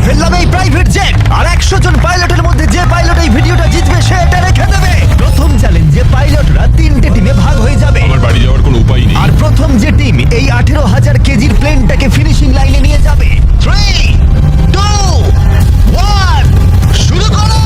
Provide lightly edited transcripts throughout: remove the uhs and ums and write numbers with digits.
ফেললাম এই private jet. আর 100 জন পাইলটের মধ্যে যে পাইলট এই ভিডিওটা জিতবে সে এটা রেখে দেবে। প্রথম চ্যালেঞ্জে পাইলটরা 3টে টিমে ভাগ হয়ে যাবে। আমার বাড়ি যাওয়ার কোনো উপায় নেই। আর প্রথম যে টিম এই 18,000 কেজির প্লেনটাকে ফিনিশিং লাইনে নিয়ে যাবে। 3, 2, 1 শুরু করো।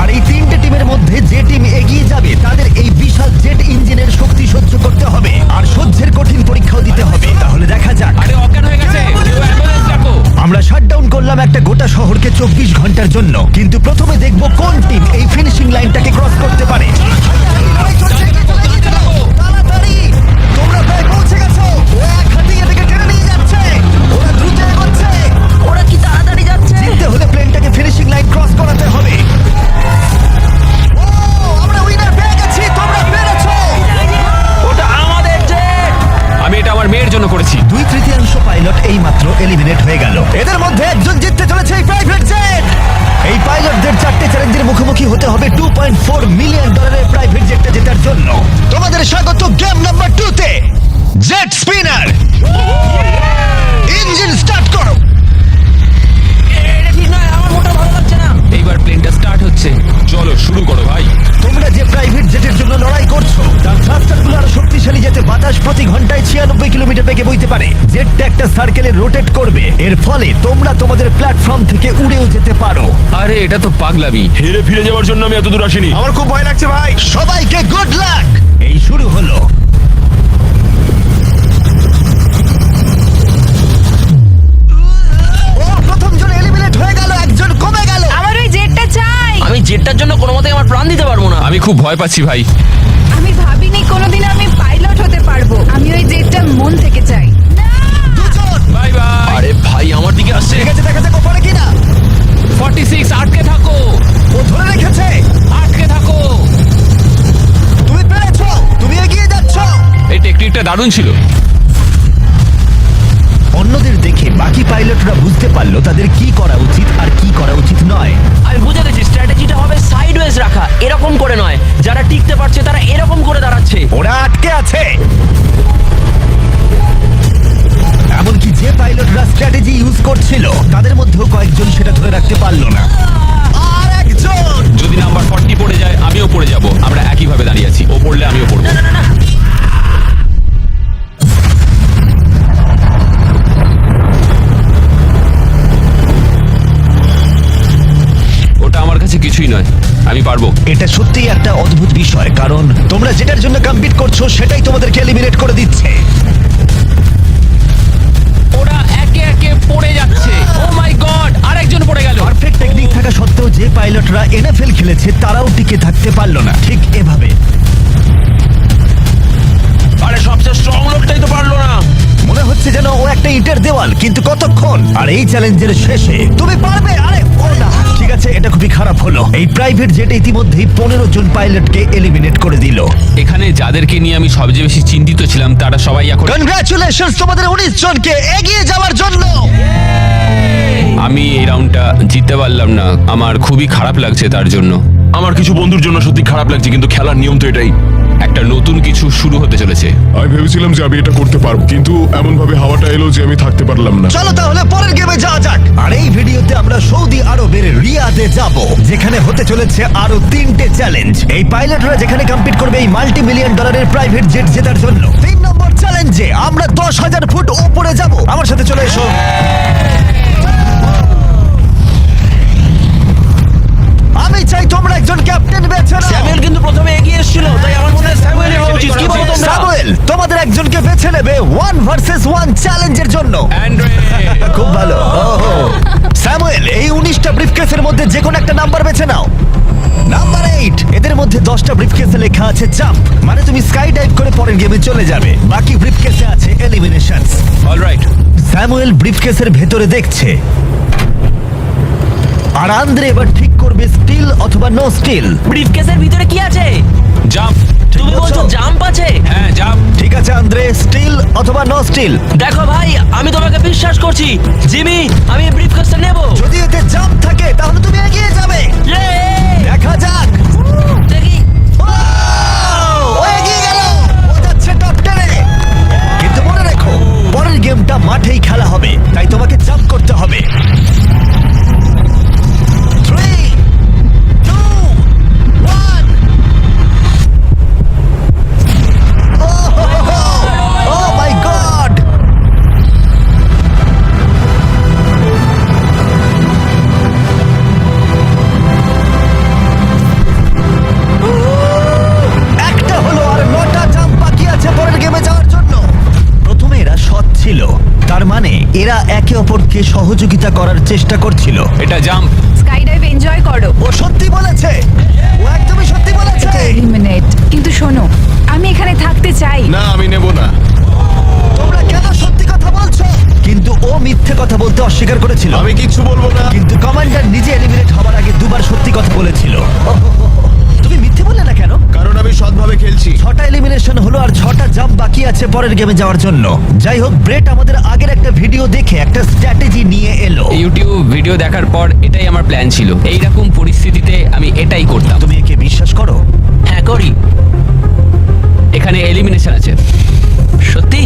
আর এই 3টে টিমের মধ্যে যে টিম এগিয়ে যাবে তাদের এই বিশাল জেট ইঞ্জিনের শক্তি সহ্য করতে হবে আর সহ্যের কঠিন পরীক্ষাও দিতে হবে। তাহলে দেখা যাক। আরে অজ্ঞান হয়ে গেছে, কেউ অ্যাম্বুলেন্স ডাকো। আমরা শাটডাউন করলাম একটা গোটা শহরকে 24 ঘন্টার জন্য, কিন্তু প্রথমে দেখব কোন টিম এই ফিনিশিং লাইনটাকে ক্রস করতে পারে। তাড়াতাড়ি, তোমরা প্রায় পৌঁছে গেছো। ও এক হাতে এটাকে টেনে নিয়ে যাচ্ছে। ওরা দ্রুত এগোচ্ছে। ওরা কি তাড়াতাড়ি যাচ্ছে? জিততে হলে প্লেনটাকে ফিনিশিং লাইন ক্রস করাতে হবে। ও, আমরা উইনার পেয়ে গেছি। তোমরা পেরেছো। ওটা আমাদের জেট। আমি এটা আমার মেয়ের জন্য করেছি। 2/3 পাইলট এই মাত্র এলিমিনেট হয়ে গেল। এদের মধ্যে একজন জিততে চলেছে এই প্রাইভেট জেট। এই পাইলটদের 4টে চ্যালেঞ্জের মুখোমুখি হতে হবে $2.4 মিলিয়ন প্রাইভেট জেটটা জেতার জন্য। তোমাদের স্বাগত গেম নাম্বার 2 তে। জেট স্পিনার, ইঞ্জিন স্টার্ট করো। এটা ঠিক নয়, আমার মোটা ভালো লাগছে না। এইবার প্লেনটা স্টার্ট হচ্ছে। চলো শুরু করো ভাই। তোমরা যে প্রাইভেট জেটের জন্য লড়াই করছো তার থ্রাস্টারগুলো আরো শক্তিশালী, যাতে বাতাস প্রতি ঘন্টায় 96 কিলোমিটার বেগে বইতে পারে। জেটটা একটা সার্কেলে রোটেট করবে, এর ফলে তোমরা তোমাদের প্ল্যাটফর্ম থেকে উড়েও যেতে পারো। আরে এটা তো পাগলামি। হেরে ফিরে যাওয়ার জন্য আমি এত দূর আসিনি। আমার খুব ভয় লাগছে ভাই। সবাইকে গুড লাক। এই শুরু হলো। ও, প্রথম জন এলিমিনেট হয়ে গেল, একজন কমে গেল। আমার ওই জেটটা চাই। আমি জেটটার জন্য কোনো মতেই আমার প্রাণ দিতে পারবো না। আমি খুব ভয় পাচ্ছি ভাই। আমি ভাবিনি কোনোদিন আমি পাইলট হতে পারবো। আমি ওই জেটটা মন থেকে চাই। দুজন। Bye bye. আরে ভাই আমার দিকে আসছে। ঠিক আছে, দেখা যাক ও পারে কিনা। 46 আটকে থাকো। ও ধরে রেখেছে। আটকে থাকো। তুমি পেরেছো, তুমি এগিয়ে যাচ্ছ। এই টেকনিকটা দারুণ ছিল। অন্যদের দেখে বাকি পাইলটরা বুঝতে পারলো তাদের কি করা উচিত আর কি করা উচিত নয়। আমি বুঝে গেছি, স্ট্র্যাটেজিটা হবে সাইডওয়েজ রাখা, এরকম করে নয়। যারা টিকতে পারছে তারা এরকম করে দাঁড়াচ্ছে। ওরা আটকে আছে। এমনকি যে পাইলটরা স্ট্র্যাটেজি ইউজ করছিল তাদের মধ্যেও কয়েকজন সেটা ধরে রাখতে পারলো না। আর একজন। যদি নাম্বার 40 পড়ে যায় আমিও পড়ে যাব। আমরা একই ভাবে দাঁড়িয়ে আছি। ও পড়লে আমিও পড়বো। ওটা আমার কাছে কিছুই নয়, আমি পারবো। এটা সত্যিই একটা অদ্ভুত বিষয়, কারণ তোমরা যেটার জন্য কম্পিট করছো সেটাই তোমাদেরকে এলিমিনেট করে দিচ্ছে। ওরা একে একে পড়ে যাচ্ছে। ও মাই গড, আরেকজন পড়ে গেল। পারফেক্ট টেকনিক থাকা সত্ত্বেও যে পাইলটরা এনএফএল খেলেছে তারাও টিকে থাকতে পারলো না ঠিক এভাবে। আরে সবচেয়ে স্ট্রং লোকটাই তো পারলো না। মনে হচ্ছে যেন ও একটা ইটের দেওয়াল, কিন্তু কতক্ষণ। আর এই চ্যালেঞ্জের শেষে তুমি পারবে। আরে ও না, ঠিক আছে, এটা খুবই খারাপ হলো। এই প্রাইভেট জেট ইতিমধ্যেই 15 জন পাইলটকে এলিমিনেট করে দিল। এখানে যাদেরকে নিয়ে আমি সবচেয়ে বেশি চিন্তিত ছিলাম তারা সবাই এখন। কনগ্রাচুলেশনস তোমাদের 19 জনকে এগিয়ে যাওয়ার জন্য। আমি এই রাউন্ডটা জিততে পারলাম না, আমার খুবই খারাপ লাগছে তার জন্য। আমার কিছু বন্ধুর জন্য সত্যি খারাপ লাগছে, কিন্তু খেলার নিয়ম তো এটাই। একটা নতুন কিছু শুরু হতে চলেছে। আমি ভেবেছিলাম যে আমি এটা করতে পারবো, কিন্তু এমন ভাবে হাওয়াটা এলো যে আমি থাকতে পারলাম না। চলো তাহলে পরের গেমে যাওয়া যাক। আর এই ভিডিওতে আমরা সৌদি আরবের রিয়াদে যাব, যেখানে হতে চলেছে আরো 3টে চ্যালেঞ্জ। এই পাইলটরা যেখানে কম্পিট করবে এই মাল্টি মিলিয়ন ডলারের প্রাইভেট জেট জেতার জন্য। 3 নম্বর চ্যালেঞ্জে আমরা 10,000 ফুট উপরে যাব। আমার সাথে চলে এসো। আমি চাই তোমরা একজন ক্যাপ্টেন বেছে নাও। স্যামুয়েল কিন্তু প্রথমে এগিয়ে এসেছিল, তাই আমার মনে হয় স্যামুয়েলই হওয়া উচিত। কি বলো তোমরা? স্যামুয়েল, তোমাদের একজনকে বেছে নেবে 1 ভার্সেস 1 চ্যালেঞ্জের জন্য। অ্যান্ড্রে, খুব ভালো। ওহো, স্যামুয়েল, এই 19টা ব্রিফকেসের মধ্যে যে কোনো একটা নাম্বার বেছে নাও। নাম্বার 8। এদের মধ্যে 10টা ব্রিফকেসে লেখা আছে জাম্প, মানে তুমি স্কাই ডাইভ করে পরের গেমে চলে যাবে। বাকি ব্রিফকেসে আছে এলিমিনেশনস। অলরাইট। স্যামুয়েল ব্রিফকেসের ভেতরে দেখছে, আর আন্দ্রে এবার ঠিক করবে স্টিল অথবা নো স্টিল। ব্রিফকেসের ভিতরে কি আছে? জাম্প। তুমি বলছো জাম্প আছে? হ্যাঁ জাম্প। ঠিক আছে আন্দ্রে, স্টিল অথবা নো স্টিল। দেখো ভাই, আমি তোমাকে বিশ্বাস করছি। জিমি, আমি ব্রিফকেসটা নেব। যদি এতে জাম্প থাকে তাহলে তুমি এগিয়ে যাবে। দেখা যাক। দেখি। ও এগিয়ে গেল, ও যাচ্ছে টপ 10-এ। কিন্তু মনে রেখো, পরের মাঠেই খেলা হবে, তাই তোমাকে জাম্প করতে হবে। 3, 2, 1 Oh my God! একটা হলো আর 9টা জাম্প বাকি আছে পরের গেমে যাওয়ার জন্য। প্রথমে এরা সৎ ছিল, তার মানে এরা একে অপরকে সহযোগিতা করার চেষ্টা করছিল। এটা জাম্প। স্কাই ডাইভ এনজয় করো। ও সত্যি বলেছে, ও একদমই সত্যি বলেছে। এলিমিনেট। কিন্তু শোনো, আমি এখানে থাকতে চাই। না আমি নেব না। তোমরা কেন সত্যি কথা বলছো? কিন্তু ও মিথ্যে কথা বলতে অস্বীকার করেছিল। আমি কিচ্ছু বলবো না। কিন্তু কমান্ডার নিজে এলিমিনেট হওয়ার আগে দুবার সত্যি কথা বলেছিল। তুমি মিথ্যে বললে না কেন? কারণ আমি সৎভাবে খেলছি। 6টা এলিমিনেশন হলো আর 6টা জাম্প বাকি আছে পরের গেমে যাওয়ার জন্য। যাই হোক, ব্রেট আমাদের আগের একটা ভিডিও দেখে একটা স্ট্র্যাটেজি নিয়ে এলো। ইউটিউব ভিডিও দেখার পর এটাই আমার প্ল্যান ছিল। এইরকম পরিস্থিতিতে আমি এটাই করতাম। তুমি একে বিশ্বাস করো? হ্যাঁ করি। এখানে এলিমিনেশন আছে। সত্যি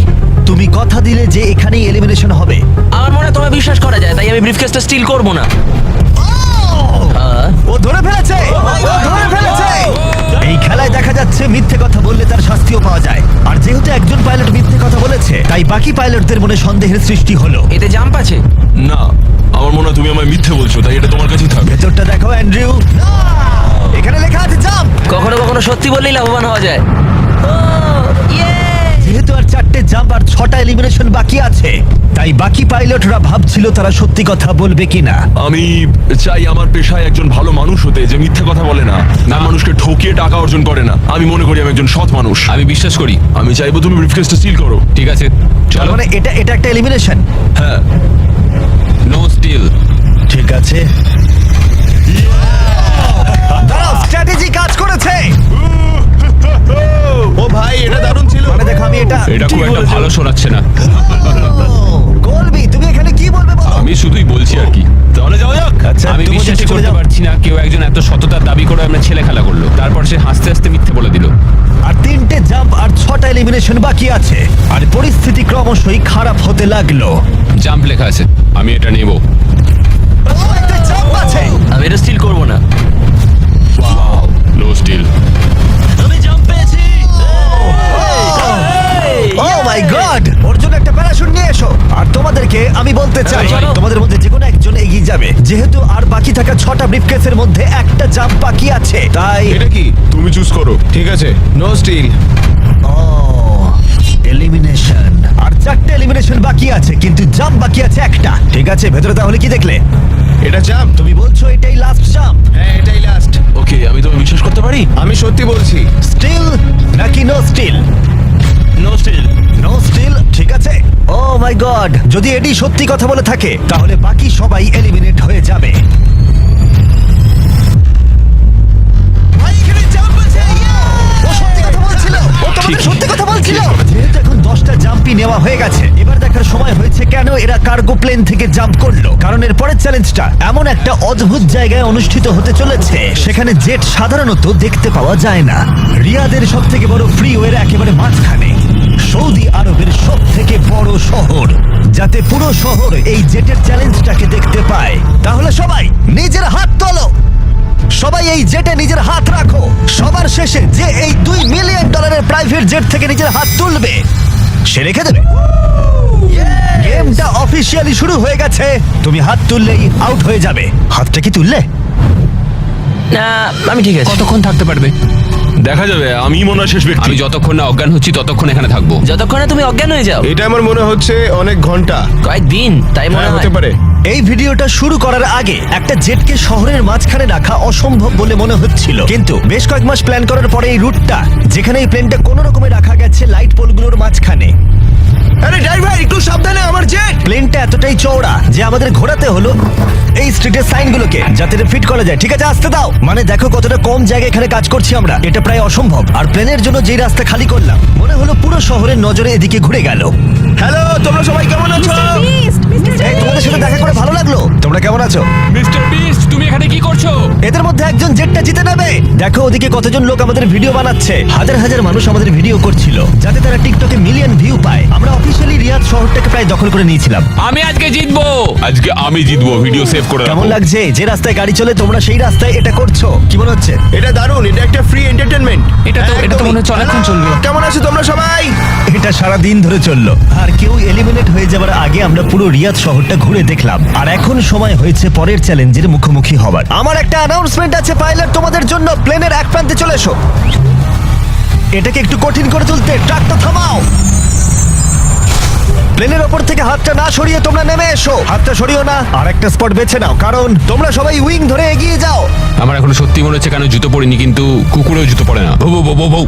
তুমি কথা দিলে যে এখানেই এলিমিনেশন হবে। আমার মনে হয় তোমায় বিশ্বাস করা যায়, তাই আমি ব্রিফকেসটা স্টিল করব না। ও ধরে ফেলেছে, ও ধরে ফেলেছে। এই খেলায় দেখা যাচ্ছে মিথ্যে কথা বললে তার শাস্তিও পাওয়া যায়। আর যেহেতু একজন পাইলট মিথ্যে কথা বলেছে, তাই বাকি পাইলটদের মনে সন্দেহের সৃষ্টি হলো। এতে জাম্প আছে? না, আমার মনে হয় তুমি আমায় মিথ্যে বলছো, তাই এটা তোমার কাছেই থাকবে। ভেতরটা দেখো অ্যান্ড্রিউ, এখানে লেখা আছে জাম্প। কখনো কখনো সত্যি বললেই লাভবান হওয়া যায়। যেহেতু আর 4টে জাম্প আর 6টা এলিমিনেশন বাকি আছে, তাই বাকি পাইলটরা ভাবছিল তারা সত্যি কথা বলবে কিনা। আমি চাই আমার পেশায় একজন ভালো মানুষ হতে যে মিথ্যে কথা বলে না, না মানুষকে ঠকিয়ে টাকা অর্জন করে না। আমি মনে করি আমি একজন সৎ মানুষ। আমি বিশ্বাস করি। আমি চাইবো তুমি ব্রিফকেসটা সিল করো। ঠিক আছে, তার চলো। মানে এটা একটা এলিমিনেশন। হ্যাঁ, নো স্টিল। ঠিক আছে, দাঁড়াও, স্ট্র্যাটেজি কাজ করেছে। ও ভাই এটা দারুণ ছিল। মানে দেখো, আমি এটা এটা খুব একটা ভালো শোনাচ্ছে না। কলবি, তুমি এখানে কি বলবে বলো? আমি শুধুই বলছি আর কি। তাহলে যাওয়া যাক। আচ্ছা, আমি তুমি বিশ্বাসই চলে করতে যাও। পারছি না কেউ একজন এত সততার দাবি করে আমরা ছেলে খেলা করলো, তারপর সে হাসতে হাসতে মিথ্যে বলে দিল। আর 3টে জাম্প আর 6টা এলিমিনেশন বাকি আছে, আর পরিস্থিতি ক্রমশই খারাপ হতে লাগলো। জাম্প লেখা আছে, আমি এটা নেব। ও, একটা জাম্প আছে। আমি এটা স্টিল করব না। No steal. আমি জাম্প পেয়েছি। ও মাই গড, ওর জন্য একটা প্যারাশুট নিয়ে এসো। আর তোমাদেরকে আমি বলতে চাই, চলো। তোমাদের মধ্যে যে কোনো একজন এগিয়ে যাবে। যেহেতু আর বাকি থাকা 6টা ব্রিফকেসের মধ্যে একটা জাম্প বাকি আছে, তাই এটা কি? তুমি চুজ করো। ঠিক আছে, নো স্টিল। এলিমিনেশন। আর 4টে এলিমিনেশন বাকি আছে, কিন্তু জাম্প বাকি আছে একটা। ঠিক আছে, ভেতরে তাহলে কি দেখলে? এটা জাম্প। তুমি বলছো এটাই লাস্ট জাম্প? হ্যাঁ এটাই লাস্ট। ওকে, আমি তোমায় বিশ্বাস করতে পারি। আমি সত্যি বলছি। স্টিল নাকি no still? No still. No still, ঠিক আছে। ও মাই গড, যদি এডি সত্যি কথা বলে থাকে তাহলে বাকি সবাই এলিমিনেট হয়ে যাবে। ভাই, এখানে jump আছে, yeah! ও সত্যি কথা বলছিল, ও তোমাদের সত্যি কথা বলছিল। যেহেতু এখন 10টা জাম্পই নেওয়া হয়ে গেছে, এবার দেখার সময় হয়েছে কেন এরা কার্গো প্লেন থেকে জাম্প করলো। কারণ এর পরের চ্যালেঞ্জটা এমন একটা অদ্ভুত জায়গায় অনুষ্ঠিত হতে চলেছে, সেখানে জেট সাধারণত দেখতে পাওয়া যায় না। রিয়াদের সব থেকে বড় ফ্রিওয়ের একেবারে মাঝখানে, সৌদি আরবের সব থেকে বড় শহর। যাতে পুরো শহর এই জেটের চ্যালেঞ্জটাকে দেখতে পায়, তাহলে সবাই নিজের হাত তোলো। সবাই এই জেটে নিজের হাত রাখো। সবার শেষে যে এই $2 মিলিয়ন প্রাইভেট জেট থেকে নিজের হাত তুলবে, সে রেখে দেবে। গেমটা অফিসিয়ালি শুরু হয়ে গেছে। তুমি হাত তুললেই আউট হয়ে যাবে। হাতটা কি তুললে? না, আমি ঠিক আছে। কতক্ষণ থাকতে পারবে? দেখা যাবে, আমি মনে হয় শেষ ব্যক্তি। আমি যতক্ষণ না অজ্ঞান হচ্ছি ততক্ষণ এখানে থাকবো। যতক্ষণে তুমি অজ্ঞান হয়ে যাও। এটা আমার মনে হচ্ছে অনেক ঘন্টা। কয়েকদিন, তাই মনে হ্যাঁ, হয়। হতে পারে। এই ভিডিওটা শুরু করার আগে একটা জেটকে শহরের মাঝখানে রাখা অসম্ভব বলে মনে হচ্ছিল, কিন্তু বেশ কয়েক মাস প্ল্যান করার পরে এই রুটটা, যেখানে এই প্লেনটা কোনো রকমে রাখা গেছে লাইট পোলগুলোর মাঝখানে। আরে ড্রাইভার, একটু সাবধানে, আমার জেট। প্লেনটা এতটাই চওড়া যে আমাদের ঘোরাতে হলো এই স্ট্রিটের সাইনগুলোকে, যাতে এটা ফিট করা যায়। ঠিক আছে, আসতে দাও। মানে দেখো কতটা কম জায়গা এখানে কাজ করছি আমরা। এটা প্রায় অসম্ভব। আর প্লেনের জন্য যেই রাস্তা খালি করলাম, মনে হলো পুরো শহরের নজরে এদিকে ঘুরে গেল। হ্যালো, তোমরা সবাই কেমন আছো? মিস্টার বিস্ট, মিস্টার এই, তোমাদের সাথে দেখা করে ভালো লাগলো। তোমরা তোমরা কেমন আছো? মিস্টার বিস্ট তুমি এখানে কি করছো? এদের মধ্যে একজন জেটটা জিতে নেবে। দেখো ওদিকে কতজন লোক আমাদের ভিডিও বানাচ্ছে। হাজার হাজার মানুষ আমাদের ভিডিও করছিল যাতে তারা টিকটকে মিলিয়ন ভিউ পায়। আমরা অফিসিয়ালি রিয়াদ শহরটাকে প্রায় দখল করে নিয়েছিলাম। আমি আজকে জিতবো। আজকে আমি জিতবো, ভিডিও সেভ করে কেমন রাখো। লাগছে যে রাস্তায় গাড়ি চলে তোমরা সেই রাস্তায় এটা করছো? কি মনে হচ্ছে? এটা দারুণ, এটা একটা ফ্রি এন্টারটেনমেন্ট। এটা তো মনে হচ্ছে অনেকক্ষণ চলবে। কেমন আছো তোমরা সবাই? এটা সারা দিন ধরে চললো আর কেউ এলিমিনেট হয়ে যাবার আগে আমরা পুরো রিয়াদ শহরটা ঘুরে দেখলাম। আর এখন সময় হয়েছে পরের চ্যালেঞ্জের মুখোমুখি হবার। আমার একটা অ্যানাউন্সমেন্ট আছে পাইলট তোমাদের জন্য। প্লেনের এক প্রান্তে চলে এসো। এটাকে একটু কঠিন করে তুলতে ট্রাকটা থামাও। প্লেনের ওপর থেকে হাতটা না সরিয়ে তোমরা নেমে এসো। হাতটা সরিও না, আর একটা স্পট বেছে নাও কারণ তোমরা সবাই উইং ধরে এগিয়ে যাও। আমার এখন সত্যি মনে হচ্ছে কেন জুতো পরিনি, কিন্তু কুকুরেও জুতো পরে না। বউ বউ বউ বউ।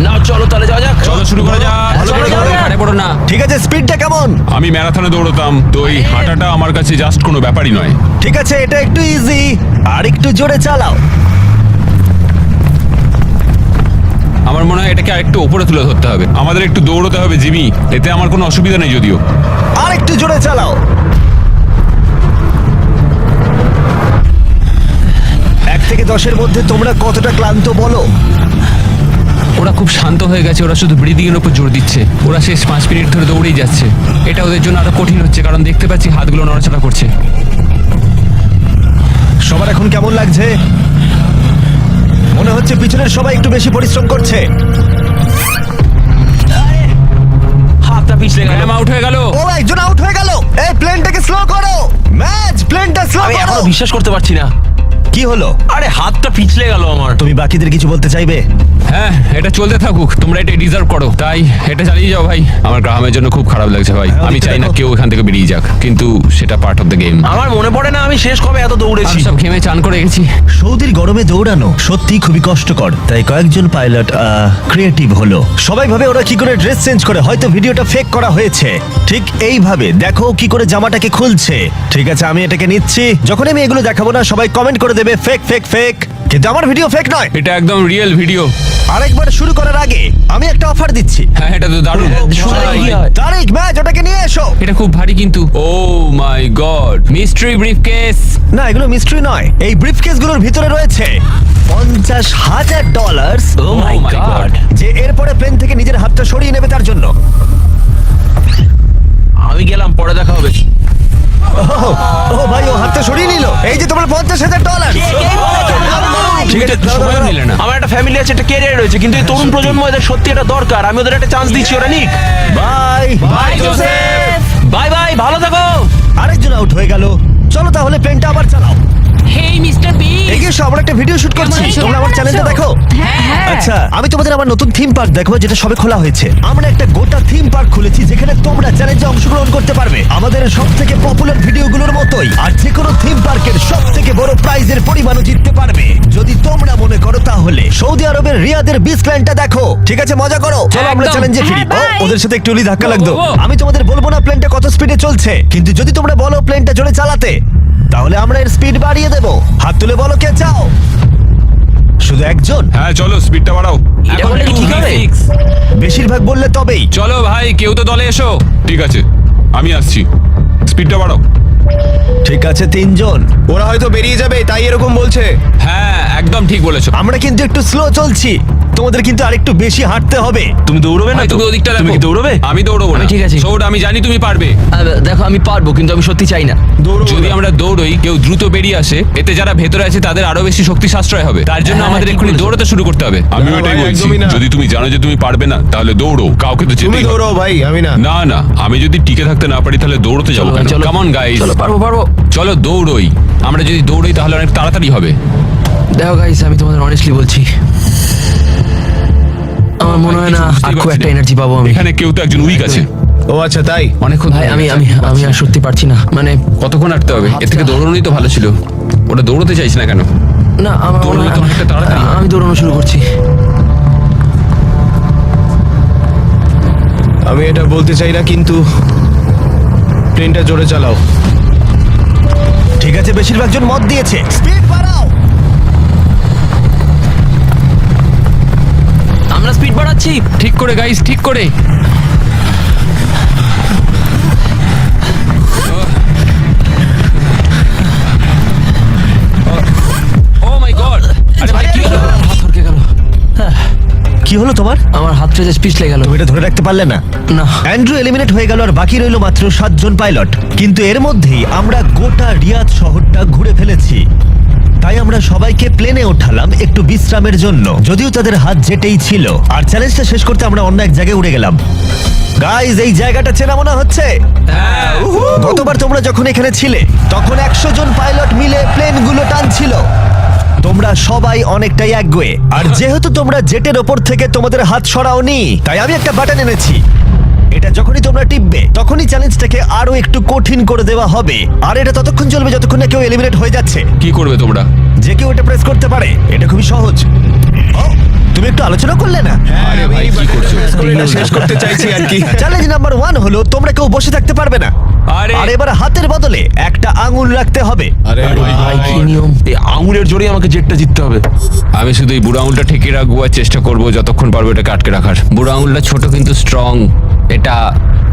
নাও চলো তাহলে যাওয়া যাক। চলো শুরু করা যাক। চলো, যাও, যাও। আরে পড়ো না। ঠিক আছে, স্পিডটা কেমন? আমি ম্যারাথনে দৌড়তাম, তো এই হাঁটাটা আমার কাছে জাস্ট কোনো ব্যাপারই নয়। ঠিক আছে, এটা একটু ইজি, আর একটু জোরে চালাও। আমার মনে হয় এটাকে আরেকটু উপরে তুলে ধরতে হবে। আমাদের একটু দৌড়তে হবে জিমি, এতে আমার কোনো অসুবিধা নেই যদিও। আর একটু জোরে চালাও। 1 থেকে 10-এর মধ্যে তোমরা কতটা ক্লান্ত বলো? ওরা খুব শান্ত হয়ে গেছে, ওরা শুধু ব্রিদিং এর উপর জোর দিচ্ছে। ওরা শেষ 5 মিনিট ধরে দৌড়েই যাচ্ছে। এটা ওদের জন্য আরো কঠিন হচ্ছে, কারণ দেখতে পাচ্ছি হাতগুলো নড়াচড়া করছে। সবার এখন কেমন লাগছে? মনে হচ্ছে পিছনের সবাই একটু বেশি পরিশ্রম করছে। হাতটা পিছলে গেল। ম্যাম আউট হয়ে গেল। ও, একজন আউট হয়ে গেল। এই প্লেনটাকে স্লো করো। ম্যাচ, প্লেনটা স্লো আমি করো। এখনো বিশ্বাস করতে পারছি না। কি হলো? আরে হাতটা পিছলে গেল আমার। তুমি বাকিদের কিছু বলতে চাইবে? হ্যাঁ, এটা চলতে থাকুক, তোমরা এটা ডিজার্ভ করো, তাই এটা চালিয়ে যাও ভাই। আমার গ্রামের জন্য খুব খারাপ লাগছে ভাই। হ্যাঁ, আমি চাই না দেখো। কেউ এখান থেকে বেরিয়ে যাক, কিন্তু সেটা পার্ট অফ দ্য গেম। আমার মনে পড়ে না আমি শেষ কবে এত দৌড়েছি। আমি সব ঘেমে চান করে গেছি। সৌদির গরমে দৌড়ানো সত্যি খুবই কষ্টকর, তাই কয়েকজন পাইলট ক্রিয়েটিভ হলো। সবাই ভাবে ওরা কি করে ড্রেস চেঞ্জ করে, হয়তো ভিডিওটা ফেক করা হয়েছে। ঠিক এইভাবে দেখো কি করে জামাটাকে খুলছে। ঠিক আছে, আমি এটাকে নিচ্ছি। যখন আমি এগুলো দেখাবো না সবাই কমেন্ট করে দেবে ফেক ফেক ফেক, কিন্তু আমার ভিডিও ফেক নয়। এটা একদম রিয়েল ভিডিও। আরেকবার শুরু করার আগে আমি একটা অফার দিচ্ছি। হ্যাঁ, এটা তো দারুণ। শুনে কি হয়? তারিক, ম্যাচ, ওটাকে নিয়ে এসো। এটা খুব ভারী কিন্তু। ও মাই গড, মিস্ট্রি ব্রিফকেস। না, এগুলো মিস্ট্রি নয়। এই ব্রিফকেসগুলোর ভিতরে রয়েছে $50,000, Oh my my God! God! যে এরপরে প্লেন থেকে নিজের হাতটা সরিয়ে নেবে তার জন্য। আমি গেলাম, পরে দেখা হবে। ও ভাই, ও হাতটা সরিয়ে নিল। এই যে তোমার $50,000। ঠিক আছে, দাঁড়াও, সময় দাঁড়াও। নিলে না। আমার একটা ফ্যামিলি আছে, একটা ক্যারিয়ার রয়েছে, কিন্তু এই তরুণ প্রজন্ম এদের সত্যি এটা দরকার। আমি ওদের একটা চান্স দিচ্ছি, ওরা নিক। Bye bye Joseph, bye bye, ভালো থাকো। আরেকজন আউট হয়ে গেল। চলো তাহলে প্লেনটা আবার চালাও। Hey mister beast. এগিয়ে এসো, আমরা একটা ভিডিও শুট করছি। আছো? তোমরা আমার চ্যানেলটা দেখো। হ্যাঁ। আচ্ছা, আমি তোমাদের আমার নতুন থিম পার্ক দেখাবো যেটা সবে খোলা হয়েছে। আমরা একটা গোটা থিম পার্ক খুলেছি যেখানে তোমরা চ্যালেঞ্জে অংশগ্রহণ করতে পারবে আমাদের সব থেকে পপুলার ভিডিওগুলোর মতোই। আর যে কোনো থিম পার্কের সব থেকে বড় প্রাইজের পরিমাণও জিততে পারবে যদি তোমরা মনে করো তাহলে। সৌদি আরবের রিয়াদের বিচ প্ল্যানটা দেখো। ঠিক আছে, মজা করো। চলো আমরা একদম। চ্যালেঞ্জে ফিরি। হ্যাঁ, ও, bye। ওদের সাথে একটু উলি ধাক্কা লাগতো। ও, ও। আমি তোমাদের বলবো না প্লেনটা কত স্পিডে চলছে, কিন্তু যদি তোমরা বলো প্লেনটা জোরে চালাতে তাহলে আমরা এর স্পিড বাড়িয়ে দেবো। হাত তুলে বলো কে চাও। শুধু একজন? হ্যাঁ চলো, স্পিডটা বাড়াও। এটা এখন বললে কি ঠিক হবে? 2v6। বেশিরভাগ বললে তবেই। চলো ভাই, কেউ তো দলে এসো। ঠিক আছে, আমি আসছি, স্পিডটা বাড়াও। ঠিক আছে, 3 জন। ওরা হয়তো বেরিয়ে যাবে তাই এরকম বলছে। হ্যাঁ, একদম ঠিক বলেছো। আমরা কিন্তু একটু স্লো চলছি, তোমাদের কিন্তু আরেকটু বেশি হাঁটতে হবে। তুমি দৌড়বে না ভাই, তো? তুমি ওদিকটা তুমি দেখো। কি দৌড়বে? আমি দৌড়বো না। আমি ঠিক আছি। সৌড, আমি জানি তুমি পারবে। দেখো আমি পারবো, কিন্তু আমি সত্যি চাই না। যদি আমরা দৌড়ই, কেউ দ্রুত বেরিয়ে আসে, এতে যারা ভেতরে আছে তাদের আরো বেশি শক্তি সাশ্রয় হবে। তার জন্য হ্যাঁ, আমাদের ঠিক এক্ষুনি বলেছো। দৌড়াতে শুরু করতে হবে। আমিও না, এটাই ভাই, বলছি, একদমই না। যদি তুমি জানো যে তুমি পারবে না তাহলে দৌড়ো, কাউকে তো তুমি যেতেই হবে। দৌড়াও ভাই, আমি না। না না, আমি যদি টিকে থাকতে না পারি তাহলে দৌড়তে যাবো চলো ভাই, কেন? চলো। কামন গাইস, চলো, পারবো পারবো। চলো দৌড়ই। আমরা যদি দৌড়ই তাহলে অনেক তাড়াতাড়ি হবে। দেখো গাইস, আমি তোমাদের অনেস্টলি বলছি, আমার মনে হয় না বুঝতেই আর খুব পারছি একটা না। এনার্জি পাবো আমি। এখানে কেউ তো একজন উইক আছে। ও আচ্ছা, তাই? অনেকক্ষণ ভাই আমি আমি আমি আর সত্যি পারছি না, মানে কতক্ষণ হাঁটতে হবে? এর থেকে দৌড়ানোই তো ভালো ছিল। ওটা দৌড়তে চাইছে না কেন? না আমার মনে দৌড়ানো হয় তো অনেকটা তাড়াতাড়ি। আমি দৌড়ানো শুরু করছি। আমি এটা বলতে চাই না, কিন্তু প্লেনটা জোরে চালাও। ঠিক আছে, বেশিরভাগ জন মত দিয়েছে। স্পিড বাড়াও। আমরা স্পিড বাড়াচ্ছি। ঠিক করে গাইস, ঠিক করে। কি হলো তোমার? আমার হাতটা যে পিছলে গেল। তুমি এটা ধরে রাখতে পারলে না? না। অ্যান্ড্রু এলিমিনেট হয়ে গেল আর বাকি রইল মাত্র 7 জন পাইলট। কিন্তু এর মধ্যেই আমরা গোটা রিয়াদ শহরটা ঘুরে ফেলেছি। তাই আমরা সবাইকে প্লেনে ওঠালাম একটু বিশ্রামের জন্য, যদিও তাদের হাত জেটেই ছিল। আর চ্যালেঞ্জটা শেষ করতে আমরা অন্য এক জায়গায় উড়ে গেলাম। গাইজ, এই জায়গাটা চেনা মনে হচ্ছে। গতবার তোমরা যখন এখানে ছিলে তখন 100 জন পাইলট মিলে প্লেনগুলো টানছিল। তোমরা সবাই অনেকটাই একগুয়ে, আর যেহেতু তোমরা জেটের ওপর থেকে তোমাদের হাত সরাওনি, তাই আমি একটা বাটন এনেছি। এটা যখনই তোমরা টিপবে তখনই চ্যালেঞ্জটাকে আরো একটু কঠিন করে দেওয়া হবে। আর এটা ততক্ষণ চলবে যতক্ষণ না কেউ এলিমিনেট হয়ে যাচ্ছে। কি করবে তোমরা? যে কেউ এটা প্রেস করতে পারে। এটা খুবই সহজ। ও, তুমি একটু আলোচনা করলে না? আরে ভাই, কি করছো? এটা শেষ করতে চাইছি আর কি। চ্যালেঞ্জ নাম্বার 1 হলো তোমরা কেউ বসে থাকতে পারবে না। আরে আর এবার হাতের বদলে একটা আঙুল রাখতে হবে। আরে ভাই কি নিয়ম? এই আঙুলের জোরেই আমাকে জেটটা জিততে হবে। আমি শুধু এই বুড়ো আঙুলটা ঠেকিয়ে রাখবো আর চেষ্টা করবো যতক্ষণ পারবো এটাকে আটকে রাখার। বুড়ো আঙুলটা ছোট কিন্তু স্ট্রং, এটা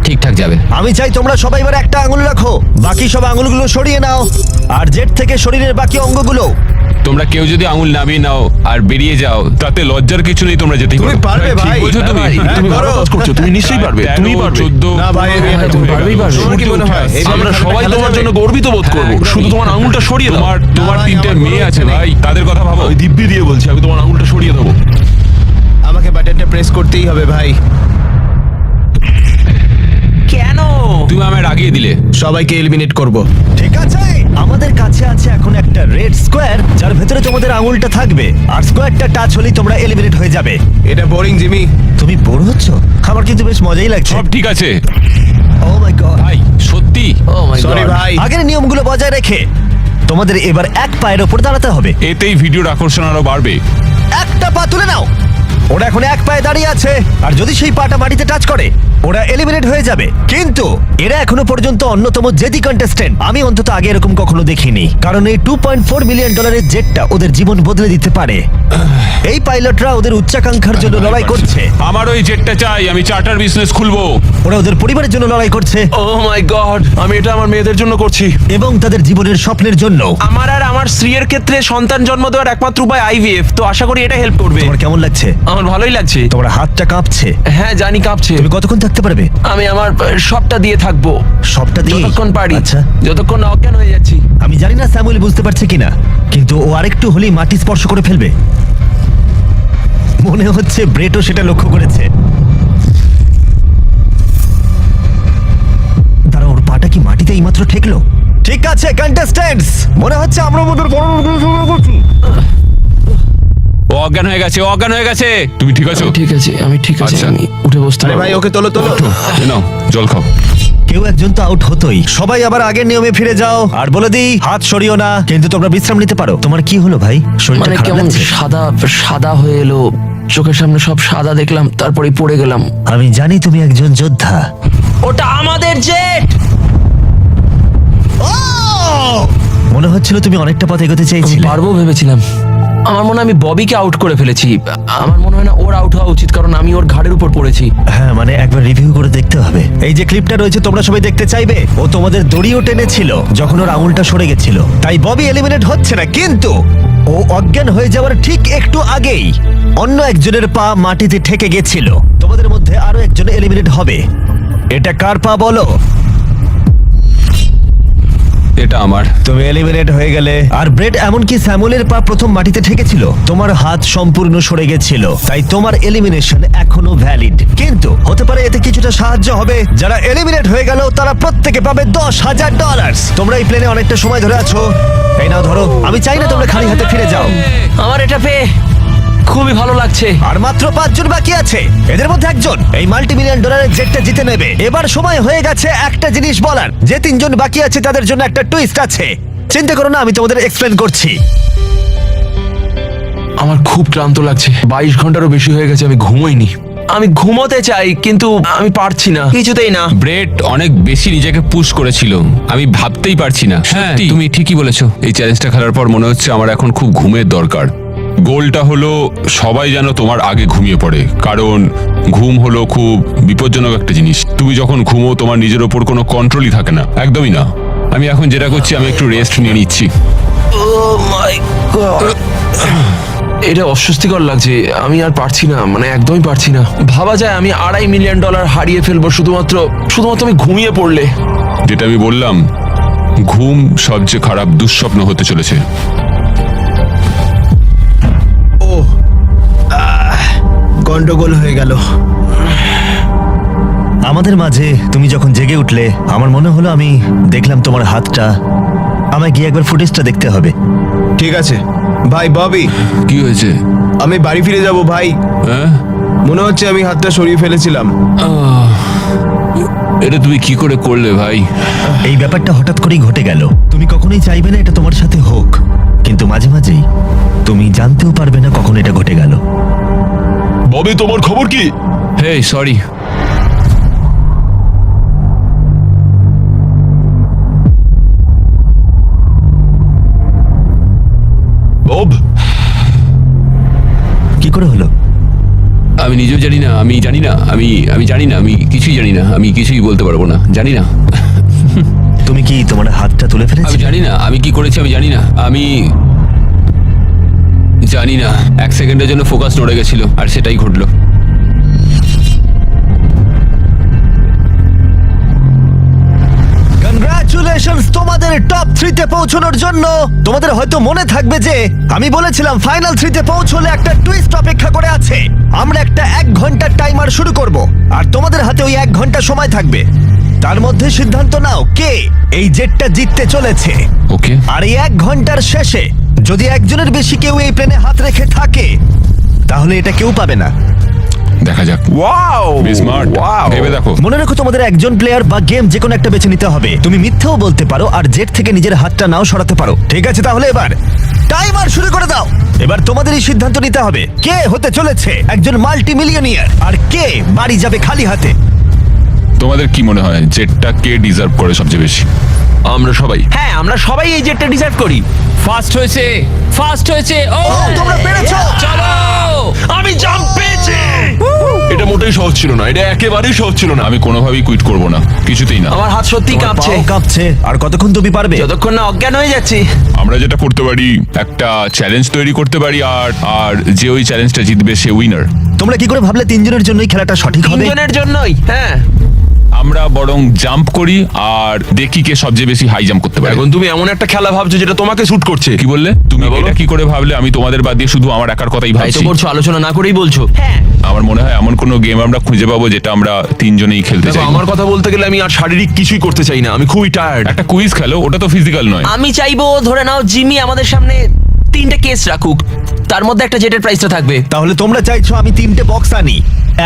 ঠিকঠাক যাবে। আমি চাই তোমরা সবাই এবার একটা আঙুল রাখো, বাকি সব আঙুলগুলো সরিয়ে নাও। আর জেট থেকে শরীরের বাকি অঙ্গগুলো। তোমরা কেউ যদি আঙুল নামিয়ে নাও আর বেরিয়ে যাও তাতে লজ্জার কিছু নেই, তোমরা যেতেই তুমি পারো। পারবে ঠিক ভাই। বলছো তুমি? হ্যাঁ, তুমি ভালো করো। কাজ করছো, তুমি নিশ্চয়ই পারবে। তুমি পারবে। 14 না ভাই, আমি এটা তুমি হয়ে পারবেই গেল। পারবে। তোমার কি মনে হয়? এইভাবে আমরা খেলাটা সবাই খেলা তোমার যাবে? জন্য গর্বিত বোধ করবো। একদম। শুধু তোমার আঙুলটা সরিয়ে দাও। তোমার ভাই, 3টে আমার মেয়ে কোনো আছে ইচ্ছে ভাই, তাদের কথা ভাবো। ওই দিব্যি দিয়ে বলছি, আমি তোমার আঙুলটা সরিয়ে দেবো। আমাকে বাটনটা প্রেস করতেই হবে ভাই। কেন? তুমি আমায় রাগিয়ে দিলে। সবাইকে এলিমিনেট করব। ঠিক আছে, আমাদের কাছে আছে এখন একটা রেড স্কোয়ার যার ভেতরে তোমাদের আঙুলটা থাকবে। আর স্কোয়ারটা টাচ হলেই তোমরা এলিমিনেট হয়ে যাবে। এটা বোরিং জিমি। তুমি বোর হচ্ছ? আমার কিন্তু বেশ মজাই লাগছে। সব ঠিক আছে ও মাই গড। ভাই, সত্যি। ও মাই সরি গড। ভাই। আগের নিয়মগুলো বজায় রেখে তোমাদের এবার এক পায়ের ওপর দাঁড়াতে হবে। এতেই ভিডিওর আকর্ষণ আরো বাড়বে। একটা পা তুলে নাও। ওরা এখন এক পায়ে দাঁড়িয়ে আছে, আর যদি সেই পাটা মাটিতে টাচ করে ওরা এলিমিনেট হয়ে যাবে। কিন্তু এরা এখনো পর্যন্ত অন্যতম জেদি কন্টেস্টেন্ট। আমি অন্তত আগে এরকম কখনো দেখিনি, কারণ এই $2.4 মিলিয়ন জেটটা ওদের জীবন বদলে দিতে পারে। এই পাইলটরা ওদের উচ্চাকাঙ্ক্ষার জন্য লড়াই করছে। আমার ওই জেটটা চাই, আমি চার্টার বিজনেস খুলবো। ওরা ওদের পরিবারের জন্য লড়াই করছে ও মাই গড, আমি এটা আমার মেয়েদের জন্য করছি। এবং তাদের জীবনের স্বপ্নের জন্য। আমার আর আমার স্ত্রীর ক্ষেত্রে সন্তান জন্ম দেওয়ার একমাত্র উপায় আইভিএফ, তো আশা করি এটা হেল্প করবে। তোমার কেমন লাগছে? আমার ভালোই লাগছে। তোমার হাতটা কাঁপছে। হ্যাঁ জানি কাঁপছে। তুমি কতক্ষণ থাকতে পারবে? আমি আমার সবটা দিয়ে থাকবো। সবটা দিয়ে? যতক্ষণ পারি। আচ্ছা, যতক্ষণ না অজ্ঞান হয়ে যাচ্ছি। আমি জানি না স্যামুয়েল বুঝতে পারছে কিনা, কিন্তু ও আরেকটু হলেই মাটি স্পর্শ করে ফেলবে। মনে হচ্ছে ব্রেটও সেটা লক্ষ্য করেছে। তারা ওর পাটা কি মাটিতে এইমাত্র ঠেকলো? ঠিক আছে কন্টেস্ট্যান্টস, মনে হচ্ছে আমরা আমাদের বড় করছি। ও অজ্ঞান হয়ে গেছে, ও অজ্ঞান হয়ে গেছে। তুমি ঠিক আছো? ঠিক আছে, আমি ঠিক আছে। আচ্ছা। আমি উঠে বসতে আরে পারবো। ভাই, ওকে তোলো তোলো। এ নাও, জল খাও। কেউ একজন তো আউট হতোই। সবাই আবার আগের নিয়মে ফিরে যাও। আর বলে দিই, হাত সরিও না, কিন্তু তোমরা বিশ্রাম নিতে পারো। তোমার কি হলো ভাই? শরীরটা মানে খারাপ কেমন লাগছে? সাদা সাদা হয়ে এলো, চোখের সামনে সব সাদা দেখলাম, তারপরে পড়ে গেলাম। আমি জানি তুমি একজন যোদ্ধা। ওটা আমাদের জেট। মনে হচ্ছিল তুমি অনেকটা পথ এগোতে আমি চাইছিলে। পারবো ভেবেছিলাম। আমার মনে হয় আমি ববিকে আউট করে ফেলেছি। আমার মনে হয় না ওর আউট হওয়া উচিত, কারণ আমি ওর ঘাড়ের উপর পড়েছি। হ্যাঁ, মানে একবার রিভিউ করে দেখতে হবে। এই যে ক্লিপটা রয়েছে তোমরা সবাই দেখতে চাইবে, ও তোমাদের দড়িও টেনেছিল যখন ওর আঙুলটা সরে গেছিল। তাই ববি এলিমিনেট হচ্ছে না, কিন্তু ও অজ্ঞান হয়ে যাওয়ার ঠিক একটু আগেই অন্য একজনের পা মাটিতে ঠেকে গেছিল। তোমাদের মধ্যে আরো একজন এলিমিনেট হবে। এটা কার পা বলো? এটা আমার। তুমি এলিমিনেট হয়ে গেলে। আর ব্রেড, এমনকি স্যামুয়েলের পা প্রথম মাটিতে ঠেকেছিল, তোমার হাত সম্পূর্ণ সরে গেছিল, তাই তোমার এলিমিনেশন এখনো ভ্যালিড। কিন্তু হতে পারে এতে কিছুটা সাহায্য হবে। যারা এলিমিনেট হয়ে গেল তারা প্রত্যেকে পাবে $10,000। তোমরা এই প্লেনে অনেকটা সময় ধরে আছো, এই নাও ধরো। আমি চাই না তোমরা খালি হাতে ফিরে যাও। আমার এটা পেয়ে খুবই ভালো লাগছে। আর মাত্র 5 জন বাকি আছে, এদের মধ্যে একজন এই $multi-million জেটটা জিতে নেবে। এবার সময় হয়ে গেছে একটা জিনিস বলার। যে 3 জন বাকি আছে তাদের জন্য একটা টুইস্ট আছে। চিন্তা করো না, আমি তোমাদের এক্সপ্লেন করছি। আমার খুব ক্লান্ত লাগছে, 22 ঘন্টারও বেশি হয়ে গেছে, আমি ঘুমোইনি। আমি ঘুমোতে চাই, কিন্তু আমি পারছি না, কিছুতেই না। ব্রেড অনেক বেশি নিজেকে পুশ করেছিল, আমি ভাবতেই পারছি না। হ্যাঁ, তুমি ঠিকই বলেছো। এই চ্যালেঞ্জটা খেলার পর মনে হচ্ছে আমার এখন খুব ঘুমের দরকার। গোলটা হলো সবাই যেন তোমার আগে ঘুমিয়ে পড়ে, কারণ ঘুম হলো খুব বিপজ্জনক একটা জিনিস। তুমি যখন ঘুমো তোমার নিজের ওপর কোনো কন্ট্রোলই থাকে না, একদমই না। আমি এখন যেটা করছি, আমি একটু রেস্ট নিয়ে নিচ্ছি। ও মাই গড। এটা অস্বস্তিকর লাগছে, আমি আর পারছি না, মানে একদমই পারছি না। ভাবা যায় আমি $2.5 মিলিয়ন হারিয়ে ফেলবো শুধুমাত্র আমি ঘুমিয়ে পড়লে। যেটা আমি বললাম, ঘুম সবচেয়ে খারাপ দুঃস্বপ্ন হতে চলেছে। গন্ডগোল হয়ে গেল। আমাদের মাঝে তুমি যখন জেগে উঠলে আমার মনে হলো আমি দেখলাম তোমার হাতটা। আমায় গিয়ে একবার ফুটেজটা দেখতে হবে। ঠিক আছে ভাই ববি, কি হয়েছে? আমি বাড়ি ফিরে যাব ভাই। হ্যাঁ, মনে হচ্ছে আমি হাতটা সরিয়ে ফেলেছিলাম। এটা তুমি কি করে করলে ভাই? এই ব্যাপারটা হঠাৎ করেই ঘটে গেল। তুমি কখনোই চাইবে না এটা তোমার সাথে হোক, কিন্তু মাঝে মাঝেই তুমি জানতেও পারবে না কখন এটা ঘটে গেল। ববি, তোমার খবর কি? হেই, সরি। বব, কি করে হলো? আমি নিজেও জানি না, আমি জানি না, আমি জানি না, আমি কিছুই জানি না, আমি কিছুই বলতে পারবো না, জানি না। তুমি কি তোমার হাতটা তুলে আমি ফেলেছিলে? জানি না আমি কি করেছি, আমি জানি না, আমি জানি না। 1 সেকেন্ডের জন্য ফোকাস নড়ে গেছিল আর সেটাই ঘটলো। কনগ্রাচুলেশনস তোমাদের টপ 3 তে পৌঁছানোর জন্য। তোমাদের হয়তো মনে থাকবে যে আমি বলেছিলাম ফাইনাল 3 তে পৌঁছলে একটা টুইস্ট অপেক্ষা করে আছে। আমরা একটা 1 ঘন্টার টাইমার শুরু করব আর তোমাদের হাতে ওই 1 ঘন্টা সময় থাকবে। তার মধ্যে সিদ্ধান্ত নাও কে এই জেটটা জিততে চলেছে। ওকে, আর এই 1 ঘন্টার শেষে যদি একজনের বেশি কেউ এই প্লেনে হাত রেখে থাকে তাহলে এটা কেউ পাবে না। দেখা যাক। ওয়াও, স্মার্ট, ভেবে দেখো। মনে রাখো তোমাদের একজন প্লেয়ার বা গেম যে কোনো একটা বেছে নিতে হবে। তুমি মিথ্যেও বলতে পারো আর জেট থেকে নিজের হাতটা নাও সরাতে পারো। ঠিক আছে, তাহলে এবার টাইমার শুরু করে দাও। এবার তোমাদেরই সিদ্ধান্ত নিতে হবে কে হতে চলেছে একজন মাল্টি মিলিয়নিয়ার আর কে বাড়ি যাবে খালি হাতে। তোমাদের কি মনে হয় জেটটা কে ডিজার্ভ করে সবচেয়ে বেশি? আমরা সবাই। হ্যাঁ আমরা সবাই এই জেটটা ডিজার্ভ করি। ফার্স্ট হয়েছে, ফার্স্ট হয়েছে। ও তোমরা পেরেছো। চলো, আমি জাম্প পেয়েছি। এটা মোটেই সহজ ছিল না, এটা একেবারেই সহজ ছিল না। আমি কোনোভাবেই কুইট করব না, কিছুতেই না। আমার হাত সত্যিই তোমার কাঁপছে, পাও কাঁপছে। আর কতক্ষণ তুমি পারবে? যতক্ষণ না অজ্ঞান হয়ে যাচ্ছি। আমরা যেটা করতে পারি, একটা চ্যালেঞ্জ তৈরি করতে পারি, আর যে ওই চ্যালেঞ্জটা জিতবে সে উইনার। তোমরা কি করে ভাবলে 3 জনের জন্যই খেলাটা সঠিক হবে? তিনজনের জন্যই। হ্যাঁ, আমরা বরং জাম্প করি আর দেখি কে সবচেয়ে বেশি হাই জাম্প করতে পারে। এখন তুমি এমন একটা খেলা ভাবছো যেটা তোমাকে শুট করছে। কি বললে তুমি? হ্যাঁ, বলো। এটা কি করে ভাবলে? আমি তোমাদের বাদ দিয়ে শুধু আমার একার কথাই তাই তো ভাবছি। করছো, আলোচনা না করেই বলছো। হ্যাঁ, আমার মনে হয় এমন কোনো গেম আমরা খুঁজে পাবো যেটা আমরা 3 জনেই খেলতে দেখো, চাই। আমার কথা বলতে গেলে আমি আর শারীরিক কিছুই করতে চাই না, আমি খুবই টায়ার্ড। একটা কুইজ খেলো, ওটা তো ফিজিক্যাল নয়। আমি চাইবো ধরে নাও জিমি আমাদের সামনে 3টে কেস রাখুক, তার মধ্যে একটা জেটের প্রাইসটা থাকবে। তাহলে তোমরা চাইছো আমি 3টে বক্স আনি,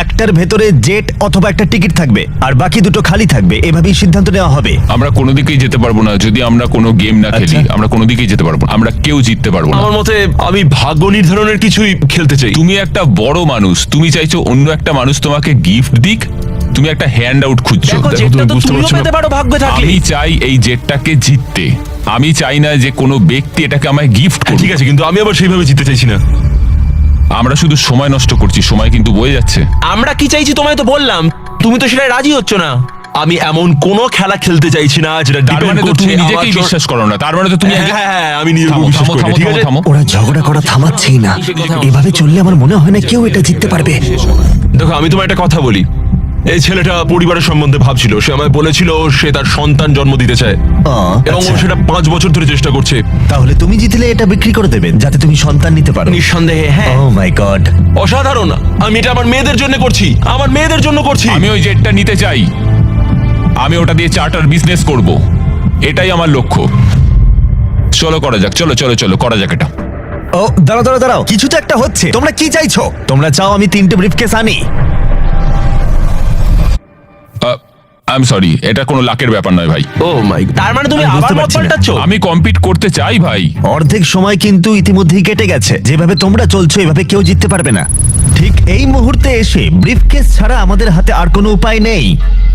একটার ভেতরে জেট অথবা একটা টিকিট থাকবে আর বাকি দুটো খালি থাকবে। এভাবেই সিদ্ধান্ত নেওয়া হবে। আমরা কোনো দিকেই যেতে পারবো না যদি আমরা কোনো গেম না খেলি। আচ্ছা। আমরা কোনো দিকেই যেতে পারবো না, আমরা কেউ জিততে পারবো না। আমার মতে আমি ভাগ্য নির্ধারণের কিছুই খেলতে চাই। তুমি একটা বড় মানুষ, তুমি চাইছো অন্য একটা মানুষ তোমাকে গিফট দিক, তুমি একটা হ্যান্ড আউট খুঁজছো। দেখো দেখো, জেটটা তুমি তো বুঝতে তুমিও পারছো না। পেতে পারো ভাগ্যে থাকলে। আমি চাই এই জেটটাকে জিততে। আমি চাই না যে কোনো ব্যক্তি এটাকে আমায় গিফট করুক। ঠিক আছে, কিন্তু আমি আবার সেইভাবে জিততে চাইছি না। আমরা শুধু সময় নষ্ট করছি, সময় কিন্তু বয়ে যাচ্ছে। আমরা কি চাইছি তোমায় তো বললাম, তুমি তো সেটা রাজি হচ্ছ না। আমি এমন কোনো খেলা খেলতে চাইছি না যেটা তার ডিপেন্ড মানে তো করছে তুমি আমার নিজেকেই জন্য- বিশ্বাস করো না, তার মানে তো তুমি হ্যাঁ, হ্যাঁ, হ্যাঁ, আমি নিজের উপর থামো, বিশ্বাস থামো, করি না, থামো, ঠিক আছে? থামো। ওরা ঝগড়া করা থামাচ্ছেই না। এভাবে চললে আমার মনে হয় না কেউ এটা জিততে পারবে। দেখো, আমি তোমায় একটা কথা বলি। এই ছেলেটা পরিবারের সম্বন্ধে ভাবছিল, সে আমায় বলেছিল সে তার সন্তান জন্ম দিতে চায় এবং ও আচ্ছা। সেটা 5 বছর ধরে চেষ্টা করছে। তাহলে তুমি জিতলে এটা বিক্রি করে দেবেন যাতে তুমি সন্তান নিতে পারো। নিঃসন্দেহে হ্যাঁ। ও মাই গড। অসাধারণ। আমি এটা আমার মেয়েদের জন্য করছি, আমার মেয়েদের জন্য করছি। আমি ওই জেটটা নিতে চাই, আমি ওটা দিয়ে চার্টার বিজনেস করব, এটাই আমার লক্ষ্য। চলো করা যাক, চলো চলো চলো করা যাক এটা। ও দাঁড়াও দাঁড়াও দাঁড়াও, কিছু তো একটা হচ্ছে। তোমরা কি চাইছো? তোমরা চাও আমি 3টে ব্রিফকেস আনি? আই এম সরি, এটা কোনো লাকের ব্যাপার নয় ভাই। ও মাই, তার মানে তুমি আমি বুঝতে আবার মত পারছি না। পাল্টাচ্ছ? আমি কম্পিট করতে চাই ভাই। অর্ধেক সময় কিন্তু ইতিমধ্যেই কেটে গেছে। যেভাবে তোমরা চলছো এভাবে কেউ জিততে পারবে না। ঠিক এই মুহূর্তে এসে ব্রিফকেস ছাড়া আমাদের হাতে আর কোনো উপায় নেই।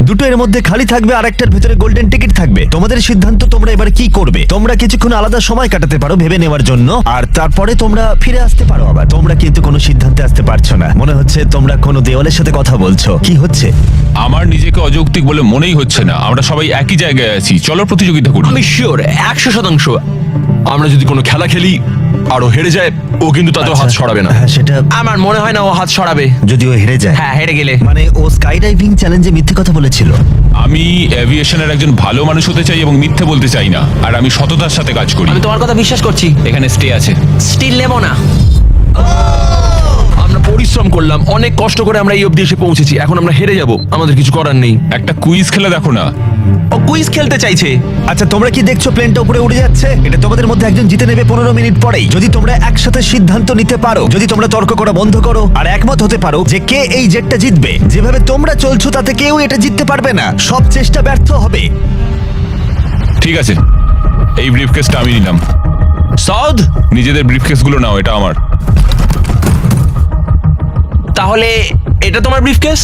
দুটো এর মধ্যে খালি থাকবে আর একটার ভিতরে গোল্ডেন টিকিট থাকবে। তোমাদের সিদ্ধান্ত, তোমরা এবার কি করবে। তোমরা কিছুক্ষণ আলাদা সময় কাটাতে পারো ভেবে নেওয়ার জন্য, আর তারপরে তোমরা ফিরে আসতে পারো আবার। তোমরা কিন্তু কোনো সিদ্ধান্তে আসতে পারছো না। মনে হচ্ছে তোমরা কোনো দেওয়ালের সাথে কথা বলছো। কি হচ্ছে? আমার নিজেকে অযৌক্তিক বলে মনেই হচ্ছে না। আমরা সবাই একই জায়গায় আছি, চলো প্রতিযোগিতা করি। আমি শিওর 100%। আমরা যদি কোনো খেলা খেলি আরো হেরে যায়, ও কিন্তু তাতেও হাত সরাবে না। হ্যাঁ সেটা আমার মনে হয় না ও হাত সরাবে। যদি ও হেরে যায়। হ্যাঁ, হেরে গেলে। মানে ও স্কাই ডাইভিং চ্যালেঞ্জে মিথ্যে কথা বলেছিল। আমি এভিয়েশনের একজন ভালো মানুষ হতে চাই এবং মিথ্যে বলতে চাই না, আর আমি সততার সাথে কাজ করি। আমি তোমার কথা বিশ্বাস করছি। এখানে স্টে আছে। স্টিল নেব না। আমরা পরিশ্রম করলাম, অনেক কষ্ট করে আমরা এই অবধি এসে পৌঁছেছি। এখন আমরা হেরে যাব, আমাদের কিছু করার নেই। একটা কুইজ খেলে দেখো না। ও কুইজ খেলতে চাইছে। আচ্ছা তোমরা কি দেখছো প্লেনটা উপরে উড়ে যাচ্ছে? এটা তোমাদের মধ্যে একজন জিতে নেবে 15 মিনিট পরেই। যদি তোমরা একসাথে সিদ্ধান্ত নিতে পারো, যদি তোমরা তর্ক করা বন্ধ করো আর একমত হতে পারো যে কে এই জেটটা জিতবে, যেভাবে তোমরা চলছো তাতে কেউ এটা জিততে পারবে না। সব চেষ্টা ব্যর্থ হবে। ঠিক আছে, এই ব্রিফকেসটা আমি নিলাম। সৌদ, নিজেদের ব্রিফকেসগুলো নাও, এটা আমার। তাহলে এটা তোমার ব্রিফকেস?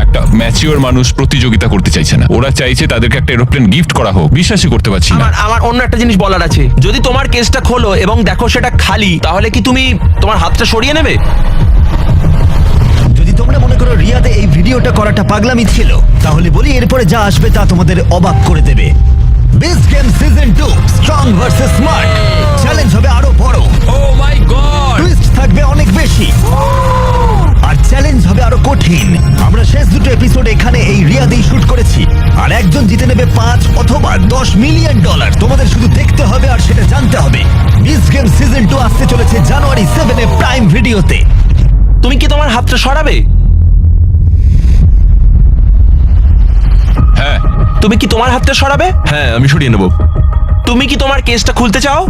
একটা ম্যাচিওর মানুষ প্রতিযোগিতা করতে চাইছে না, ওরা চাইছে তাদেরকে একটা এরোপ্লেন গিফট করা হোক। বিশ্বাসই করতে পারছি না। আমার অন্য একটা জিনিস বলার আছে। যদি তোমার কেসটা খোলো এবং দেখো সেটা খালি, তাহলে কি তুমি তোমার হাতটা সরিয়ে নেবে? যদি তোমরা মনে করো রিয়াতে এই ভিডিওটা করাটা পাগলামি ছিল, তাহলে বলি এরপরে যা আসবে তা তোমাদের অবাক করে দেবে। বিস game season 2 strong versus smart challenge হবে আরো বড়। ও মাই গড! টুইস্ট থাকবে অনেক বেশি আর চ্যালেঞ্জ হবে আরো কঠিন। আমরা শেষ দুটো এপিসোড এখানে এই রিয়াদেই শুট করেছি, আর একজন জিতে নেবে 5 অথবা 10 মিলিয়ন ডলার। তোমাদের শুধু দেখতে হবে আর সেটা জানতে হবে। বিস গেম সিজন 2 আসতে চলেছে জানুয়ারি 7 এ প্রাইম ভিডিওতে। তুমি কি তোমার হাতটা সরাবে? হ্যাঁ। তুমি কি তোমার হাতটা সরাবে? হ্যাঁ, আমি সরিয়ে নেবো। তুমি কি তোমার কেসটা খুলতে চাও?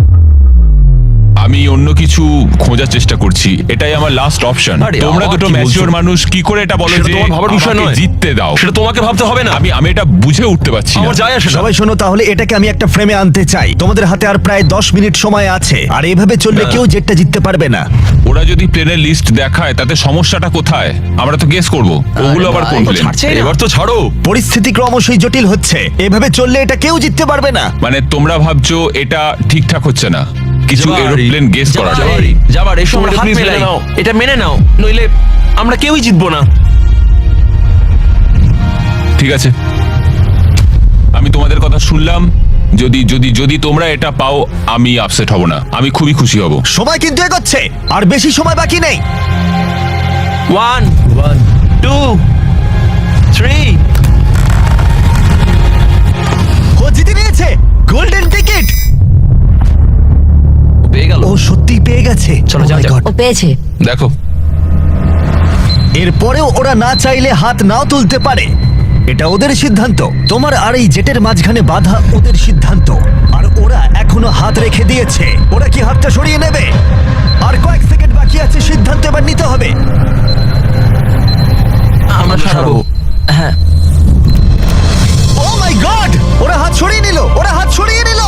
আমি অন্য কিছু খোঁজার চেষ্টা করছি, এটাই আমার লাস্ট অপশন। আরে, তোমরা আবার দুটো কি বলছো? ম্যাচিওর মানুষ কি করে এটা বলো সেটা যে তোমার ভাবার বিষয় আমাকে নয়। জিততে দাও? সেটা তোমাকে ভাবতে হবে না। আমি এটা বুঝে উঠতে পারছি না। আমার যায় আসে না। সবাই শোনো, তাহলে এটাকে আমি একটা ফ্রেমে আনতে চাই। তোমাদের হাতে আর প্রায় 10 মিনিট সময় আছে, আর এভাবে চললে না। কেউ জেটটা জিততে পারবে না। ওরা যদি প্লেনের লিস্ট দেখায় তাতে সমস্যাটা কোথায়? আমরা তো গেস করব ওগুলো আবার কোন প্লেন। ছাড়ছেই না। এবার তো ছাড়ো। পরিস্থিতি ক্রমশই জটিল হচ্ছে। এভাবে চললে এটা কেউ জিততে পারবে না। মানে তোমরা ভাবছো এটা ঠিকঠাক হচ্ছে না, কিছু জাবারি, এরোপ্লেন গেস করা যায়। যাবার এসো, আমরা তুমি হাত please মেলাই। মেনে নাও। এটা মেনে নাও, নইলে আমরা কেউই জিতবো না। ঠিক আছে, আমি তোমাদের কথা শুনলাম। যদি যদি যদি তোমরা এটা পাও, আমি আপসেট হব না, আমি খুবই খুশি হব। সময় কিন্তু এগোচ্ছে, আর বেশি সময় বাকি নেই। 1 2 3 ও জিতে নিয়েছে গোল্ডেন টিকিট। পেয়ে গেল। ও সত্যি পেয়ে গেছে। চলো, Oh যাও, my যাও। God! ও পেয়েছে। দেখো, এরপরেও ওরা না চাইলে হাত নাও তুলতে পারে। এটা ওদের সিদ্ধান্ত। তোমার আর এই জেটের মাঝখানে বাধা ওদের সিদ্ধান্ত, আর ওরা এখনো হাত রেখে দিয়েছে। ওরা কি হাতটা সরিয়ে নেবে? আর কয়েক সেকেন্ড বাকি আছে, সিদ্ধান্ত এবার নিতে হবে। আমরা সরাবো। হ্যাঁ, ও মাই গড, ওরা হাত সরিয়ে নিল, ওরা হাত সরিয়ে নিল।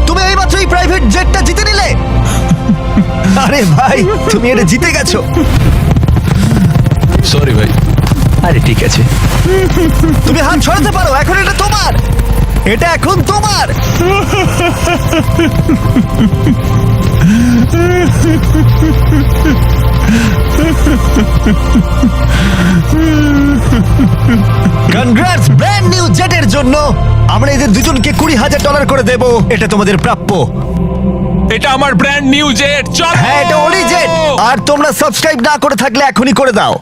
তুমি এইমাত্র এই প্রাইভেট জেটটা জিতে নিলে। আরে ভাই, তুমি এটা জিতে গেছো। সরি ভাই। আরে ঠিক আছে। তুমি হাত সরাতে পারো, এখন এটা তোমার। এটা এখন তোমার। কনগ্রাটস ব্র্যান্ড নিউ জেটের জন্য। আমরা এদের দুজনকে $20,000 করে দেব। এটা তোমাদের প্রাপ্য। এটা আমার ব্র্যান্ড নিউ জেট। চল। হ্যাঁ, এটা ওরই জেট। আর তোমরা সাবস্ক্রাইব না করে থাকলে এখনই করে দাও।